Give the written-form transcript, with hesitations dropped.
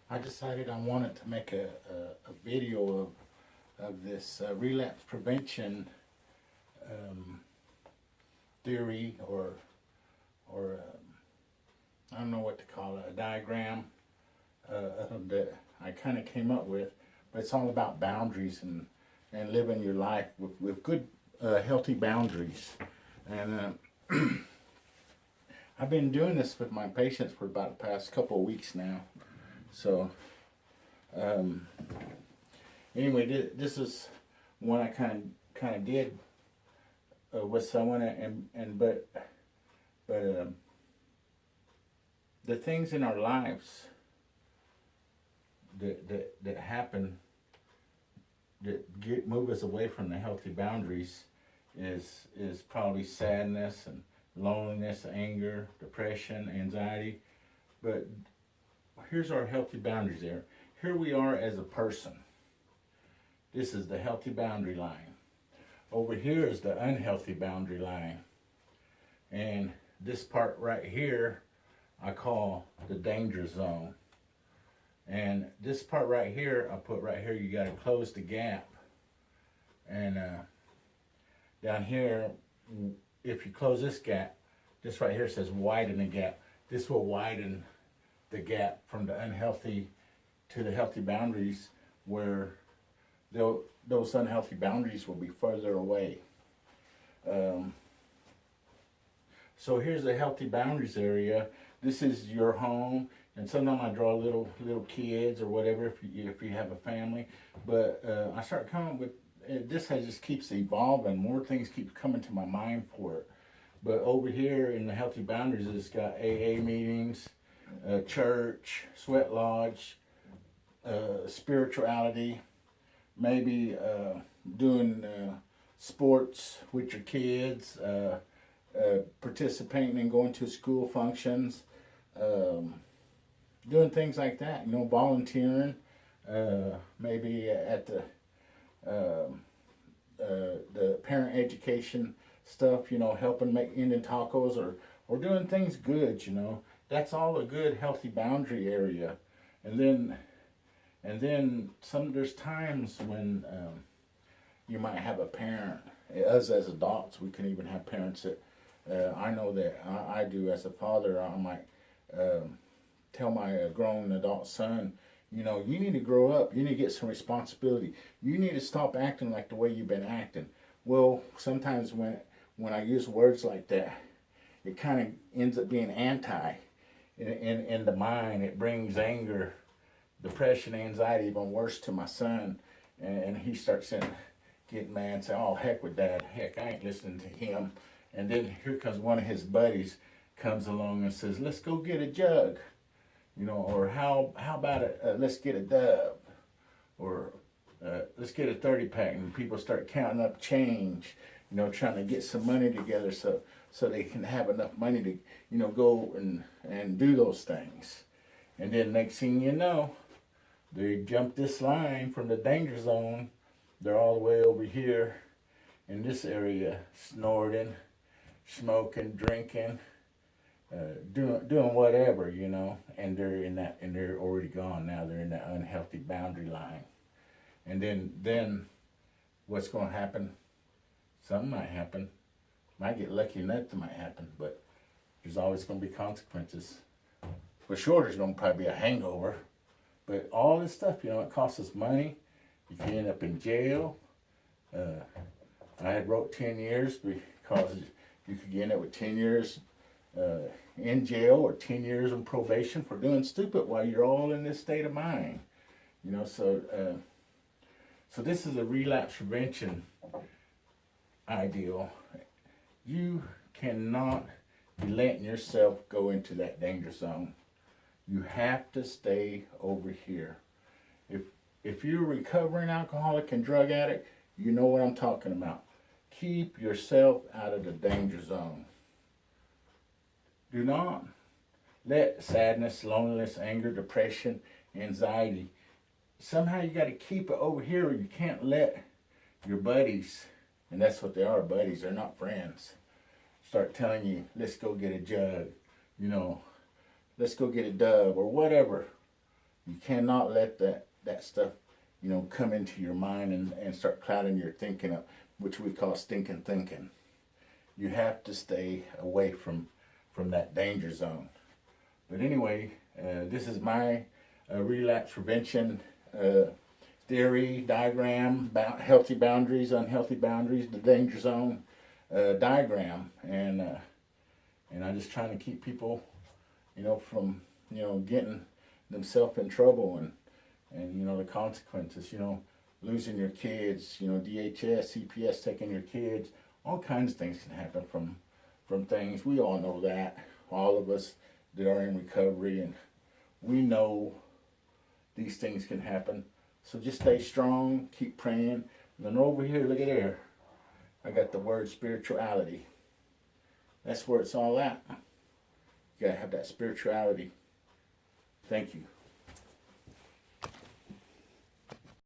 I decided I wanted to make a video of this relapse prevention um, theory or I don't know what to call it, a diagram that I kind of came up with. But it's all about boundaries and living your life with good, healthy boundaries. And I've been doing this with my patients for about the past couple of weeks now. So um, anyway, this is one I kind of did with someone, but the things in our lives that happen that move us away from the healthy boundaries is probably sadness and loneliness, anger, depression, anxiety. But here's our healthy boundaries there. Here we are as a person. This is the healthy boundary line. Over here is the unhealthy boundary line. And this part right here, I call the danger zone. And this part right here, I put right here, you gotta close the gap. And down here, if you close this gap, this right here says widen the gap. This will widen the gap from the unhealthy to the healthy boundaries, where those unhealthy boundaries will be further away. So here's the healthy boundaries area. This is your home, and sometimes I draw little kids or whatever if you have a family. But I start coming with this. Just keeps evolving. More things keep coming to my mind for it. But over here in the healthy boundaries, it's got AA meetings, church, sweat lodge, spirituality, maybe doing sports with your kids, participating and going to school functions, doing things like that, volunteering, maybe at the parent education stuff, helping make Indian tacos or doing things good, That's all a good, healthy boundary area. And then there's times when you might have a parent. Us as adults, we can even have parents that I know that I do as a father. I might tell my grown adult son, you need to grow up. You need to get some responsibility. You need to stop acting like the way you've been acting. Well, sometimes when I use words like that, it kind of ends up being anti in the mind. It brings anger, depression, anxiety, even worse to my son. And he starts getting mad and say, oh, heck with dad. Heck, I ain't listening to him. And then here comes one of his buddies comes along and says, let's go get a jug. Or how about let's get a dub. Or let's get a 30-pack. And people start counting up change, trying to get some money together so they can have enough money to, go and do those things. And then next thing you know, they jump this line from the danger zone. They're all the way over here in this area, snorting, smoking, drinking, doing whatever, and they're already gone now. They're in that unhealthy boundary line. And then what's going to happen? Something might happen. Might get lucky and nothing might happen, but there's always going to be consequences. For sure, there's going to probably be a hangover. But all this stuff, it costs us money. You can end up in jail. I had wrote 10 years because you could end up with 10 years in jail or 10 years in probation for doing stupid while you're all in this state of mind. So this is a relapse prevention ideal. You cannot be letting yourself go into that danger zone. You have to stay over here. If you're a recovering alcoholic and drug addict, you know what I'm talking about. Keep yourself out of the danger zone. Do not let sadness, loneliness, anger, depression, anxiety, somehow you got to keep it over here. You can't let your buddies, and that's what they are, buddies, they're not friends, start telling you, let's go get a jug, let's go get a dub or whatever. You cannot let that stuff, come into your mind and start clouding your thinking up, which we call stinking thinking. You have to stay away from that danger zone. But anyway, this is my relapse prevention theory diagram about healthy boundaries, unhealthy boundaries, the danger zone diagram, and I'm just trying to keep people, from getting themselves in trouble and the consequences, losing your kids, DHS, CPS taking your kids, all kinds of things can happen from things. We all know that. All of us that are in recovery, and we know these things can happen. So just stay strong, keep praying. And then over here, look at there. I got the word spirituality. That's where it's all at. You gotta have that spirituality. Thank you.